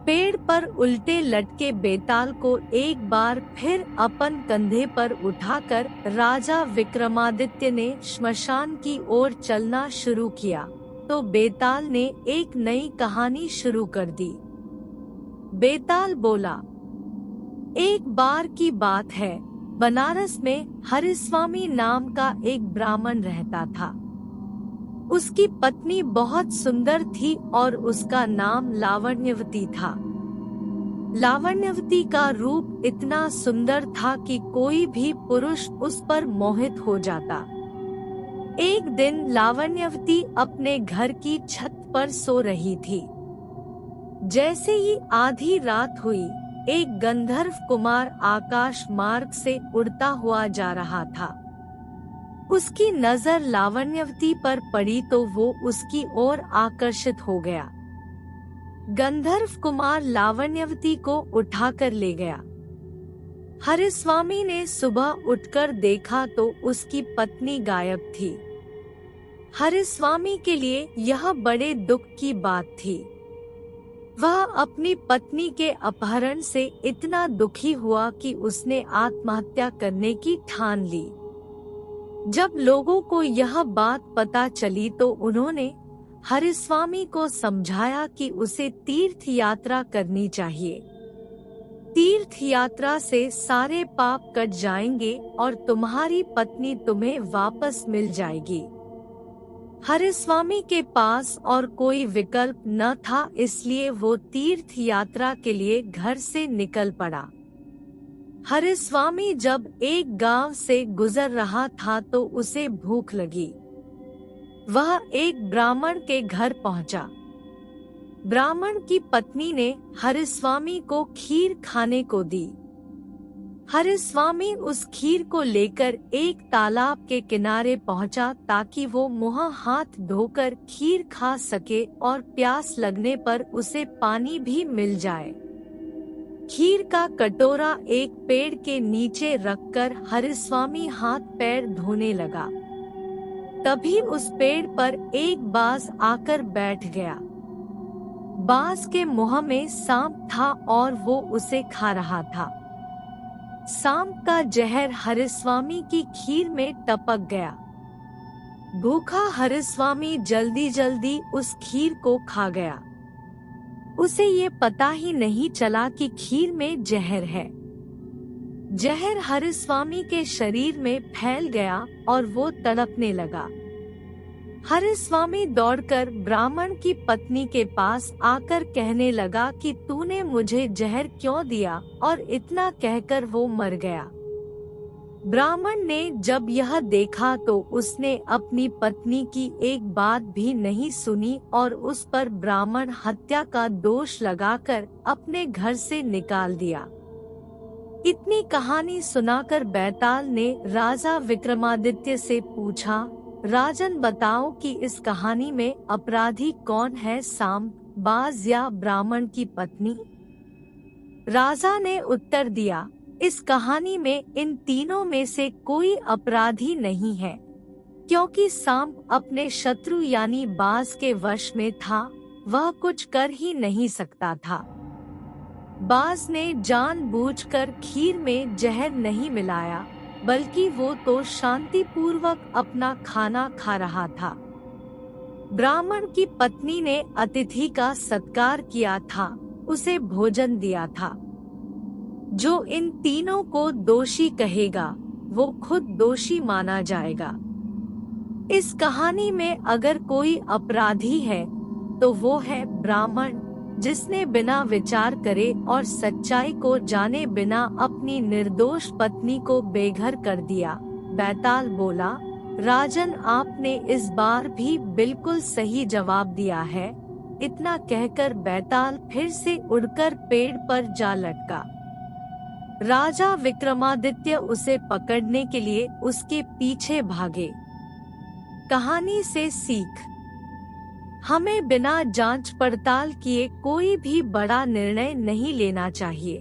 पेड़ पर उल्टे लटके बेताल को एक बार फिर अपन कंधे पर उठाकर राजा विक्रमादित्य ने श्मशान की ओर चलना शुरू किया तो बेताल ने एक नई कहानी शुरू कर दी। बेताल बोला, एक बार की बात है, बनारस में हरिस्वामी नाम का एक ब्राह्मण रहता था। उसकी पत्नी बहुत सुंदर थी और उसका नाम लावण्यवती था। लावण्यवती का रूप इतना सुंदर था कि कोई भी पुरुष उस पर मोहित हो जाता। एक दिन लावण्यवती अपने घर की छत पर सो रही थी। जैसे ही आधी रात हुई, एक गंधर्व कुमार आकाश मार्ग से उड़ता हुआ जा रहा था। उसकी नजर लावण्यवती पर पड़ी तो वो उसकी ओर आकर्षित हो गया। गंधर्व कुमार लावण्यवती को उठाकर ले गया। हरिस्वामी ने सुबह उठकर देखा तो उसकी पत्नी गायब थी। हरिस्वामी के लिए यह बड़े दुख की बात थी। वह अपनी पत्नी के अपहरण से इतना दुखी हुआ कि उसने आत्महत्या करने की ठान ली। जब लोगों को यह बात पता चली तो उन्होंने हरिस्वामी को समझाया कि उसे तीर्थ यात्रा करनी चाहिए। तीर्थ यात्रा से सारे पाप कट जाएंगे और तुम्हारी पत्नी तुम्हें वापस मिल जाएगी। हरिस्वामी के पास और कोई विकल्प न था, इसलिए वो तीर्थ यात्रा के लिए घर से निकल पड़ा। हरिस्वामी जब एक गांव से गुजर रहा था तो उसे भूख लगी। वह एक ब्राह्मण के घर पहुंचा। ब्राह्मण की पत्नी ने हरिस्वामी को खीर खाने को दी। हरिस्वामी उस खीर को लेकर एक तालाब के किनारे पहुंचा ताकि वो मुंह हाथ धोकर खीर खा सके और प्यास लगने पर उसे पानी भी मिल जाए। खीर का कटोरा एक पेड़ के नीचे रखकर हरिस्वामी हाथ पैर धोने लगा। तभी उस पेड़ पर एक बाज आकर बैठ गया। बाज के मुंह में सांप था और वो उसे खा रहा था। सांप का जहर हरिस्वामी की खीर में टपक गया। भूखा हरिस्वामी जल्दी जल्दी उस खीर को खा गया। उसे ये पता ही नहीं चला कि खीर में जहर है। जहर हरिस्वामी के शरीर में फैल गया और वो तड़पने लगा। हरिस्वामी दौड़कर ब्राह्मण की पत्नी के पास आकर कहने लगा कि तूने मुझे जहर क्यों दिया, और इतना कहकर वो मर गया। ब्राह्मण ने जब यह देखा तो उसने अपनी पत्नी की एक बात भी नहीं सुनी और उस पर ब्राह्मण हत्या का दोष लगाकर अपने घर से निकाल दिया। इतनी कहानी सुनाकर बेताल ने राजा विक्रमादित्य से पूछा, राजन बताओ कि इस कहानी में अपराधी कौन है, सांप, बाज या ब्राह्मण की पत्नी? राजा ने उत्तर दिया, इस कहानी में इन तीनों में से कोई अपराधी नहीं है, क्योंकि सांप अपने शत्रु यानी बाज के वश में था। वह कुछ कर ही नहीं सकता था। बाज ने जानबूझकर खीर में जहर नहीं मिलाया, बल्कि वो तो शांतिपूर्वक अपना खाना खा रहा था। ब्राह्मण की पत्नी ने अतिथि का सत्कार किया था, उसे भोजन दिया था। जो इन तीनों को दोषी कहेगा वो खुद दोषी माना जाएगा। इस कहानी में अगर कोई अपराधी है तो वो है ब्राह्मण, जिसने बिना विचार करे और सच्चाई को जाने बिना अपनी निर्दोष पत्नी को बेघर कर दिया। बेताल बोला, राजन आपने इस बार भी बिल्कुल सही जवाब दिया है। इतना कहकर बेताल फिर से उड़कर पेड़ पर जा लटका। राजा विक्रमादित्य उसे पकड़ने के लिए उसके पीछे भागे। कहानी से सीख, हमें बिना जांच पड़ताल किए कोई भी बड़ा निर्णय नहीं लेना चाहिए।